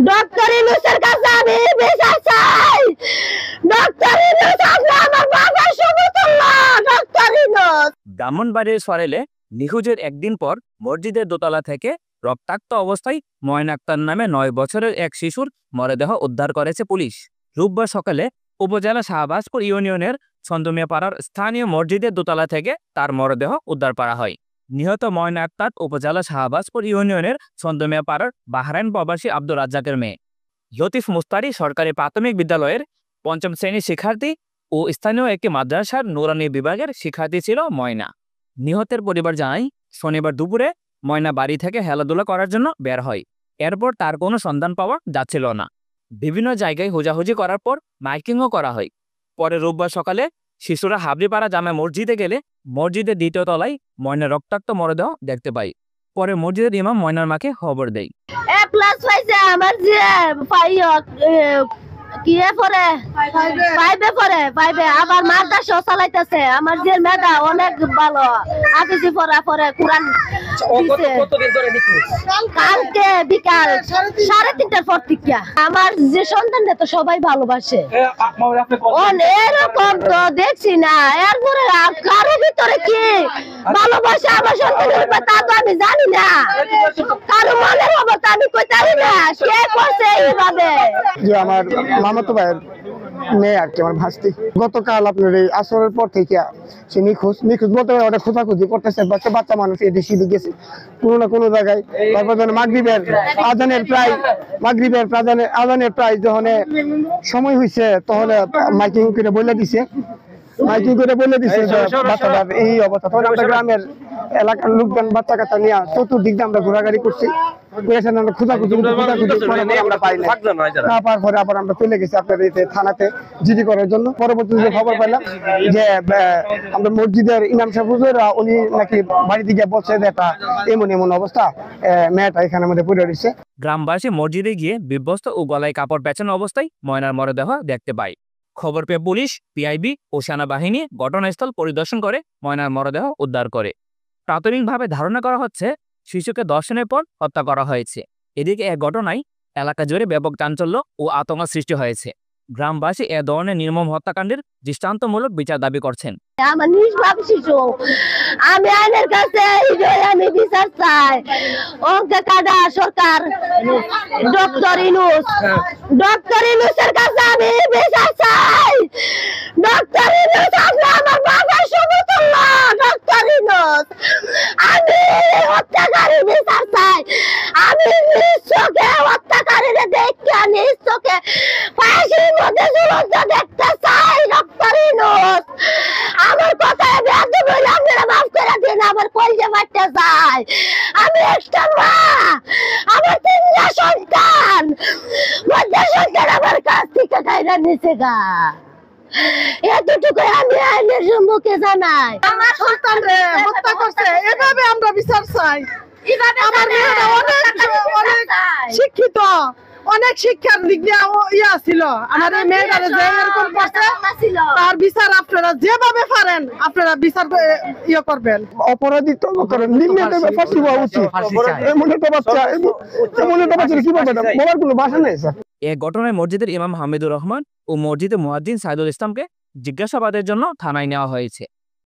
Doctor ইউনূসের কাছে আমি বিচার চাই। ডক্টর ইউনূস আপনি আমার বাবার সমতুল্য। ডক্টর ইউনূস। ব্রাহ্মণবাড়িয়ার সরেলে নিখোঁজের একদিন পর মসজিদের দোতলা থেকে রক্তাক্ত অবস্থায় ময়ন আক্তার নামে 9 বছরের এক শিশুর মরদেহ উদ্ধার করেছে পুলিশ। রোববার সকালে উপজেলা শাহবাজপুর ইউনিয়নের ছন্দমিয়াপাড়ার স্থানীয় মসজিদের দোতলা থেকে তার মরদেহ উদ্ধার করা হয়। নিহত ময়ন আক্তার উপজেলা শাহবাজপুর ইউনিয়নের ছন্দমিয়াপাড়ার বাহরাইন প্রবাসী আব্দুর রাজ্জাকের মেয়ে। লতিফ মুস্তারি সরকারি প্রাথমিক বিদ্যালয়ের 5ম শ্রেণীর শিক্ষার্থী ও স্থানীয় একটি মাদ্রাসার নুরানি বিভাগের শিক্ষার্থী ছিল ময়না। নিহতের পরিবার জানায়, শনিবার দুপুরে ময়না বাড়ি থেকে খেলাধুলা করার জন্য বের হয়। এরপর তার কোনো সন্ধান পাওয়া যাচ্ছিল না। বিভিন্ন জায়গায় খোঁজাখুঁজি করার পর মাইকিংও করা হয়। পরে রোববার সকালে শিশুরা হাবড়িপাড়া জামে মসজিদে গেলে মসজিদের 2য় তলায় ময়নার রক্তাক্ত মরদেহ দেখতে পায়। পরে মসজিদের ইমাম ময়নার মাকে খবর দেয়। এ প্লাস পাইছে আমার যে কি পরে 5 পরে আবার মাদ্রাসা চালাইতেছে। আমার যে মেধা অনেক ভালো, আপিসি পরে কোরআন কালকে বিকাল 3:30টার পর থেকে। আমার যে সন্তানটা তো সবাই ভালোবাসে, এরকম তো দেখছি না। এরপরে কারো ভিতরে কি ভালোবাসে আমার সন্তানের তা তো আমি জানি না। কারো মনের অবস্থা আমি কইতে পারি না কে করছে এইভাবে। যে আমার মামাতো ভাইয়ের মেয়ে আর কি, আমার ভাস্তি। গতকাল আপনার এই আসরের পর থেকে সে নিখোঁজ বলতে পারে, ওটা খোঁজাখুঁজি করতেছে। বাচ্চা মানুষ এদেশে গেছে কোনো না কোনো জায়গায়। তারপর যখন মাগরিবের আজানের প্রায় যখন সময় হয়েছে তখন মাইকিং করে বলে দিছে বাচ্চাটার এই অবস্থা। তখন আমরা গ্রামের এলাকার লোকজন বাচ্চা কাচ্চা নিয়ে চতুর্দিক দিয়ে আমরা ঘোরাঘুরি করছি। আমরা পাই না পাওয়ার পরে আবার আমরা চলে গেছি আপনার থানাতে জিডি করার জন্য। পরবর্তীতে খবর পেলাম যে আমরা মসজিদের ইমাম সাহেব হুজুর উনি নাকি বাড়ি দিকে বলছে যে এটা এমন অবস্থা, মেয়েটা এখানে মধ্যে পড়ে রয়েছে। গ্রামবাসী মসজিদে গিয়ে বিভ্যস্ত ও গলায় কাপড় পেঁচানো অবস্থায় ময়নার মরদেহ দেখতে পায়। খবর পেয়ে পুলিশ, পিআইবি ও সেনাবাহিনী ঘটনাস্থল পরিদর্শন করে ময়নার মরদেহ উদ্ধার করে। প্রাথমিকভাবে ধারণা করা হচ্ছে শিশুকে ধর্ষণের পর হত্যা করা হয়েছে। এদিকে এ ঘটনায় এলাকা জুড়ে ব্যাপক চাঞ্চল্য ও আতঙ্ক সৃষ্টি হয়েছে। গ্রামবাসী এ ধরনের নির্মম হত্যাকাণ্ডের দৃষ্টান্তমূলক বিচার দাবি করছেন। আমার নিষ্পাপ শিশু, আমি আইনের কাছে আমি বিচার চাই। অঙ্কে কাদা সরকার ডক্টর ইউনূসের কাছে আমি বিচার চাই। ডক্টর ইউনূস আপনি আমার বাবার সমতুল্য। ডক্টর ইউনূস আমি হত্যাকারী বিচার চাই। আমি নিজ চোখে হত্যাকারীদের দেখে নিজ চোখে ফাঁসির মধ্যে ঝুলন্ত দেখতে চাই। ডক্টর ইউনূস আমার কথায় বেয়াদবি হইলে আপনারা মাফ করে দিন। আমার কলজে মারতে চাই। আমি একটা মা, আমার 3টা সন্তান, মধ্যে সন্তান আমার কাছ থেকে খাইরা নিচে গা। এতটুকু আমি আইনের সম্মুখে জানাই। আমার সন্তান হত্যা করছে, এভাবে আমরা বিচার চাই। আমার মেয়েরা অনেক শিক্ষিত, অনেক শিক্ষার দিক দিয়ে ইয়া ছিল। আমার এই মেয়েরা যে এরকম করছে তার বিচার আপনারা যেভাবে পারেন আপনারা বিচার ইয়ে করবেন। অপরাধী তো করেন, ফাঁসি হওয়া উচিত। বলার কোনো ভাষা নেই স্যার। এ ঘটনায় মসজিদের ইমাম হামিদুর রহমান ও মসজিদের মুয়াজ্জিন সাইদুল ইসলামকে জিজ্ঞাসাবাদের জন্য থানায় নেওয়া হয়েছে।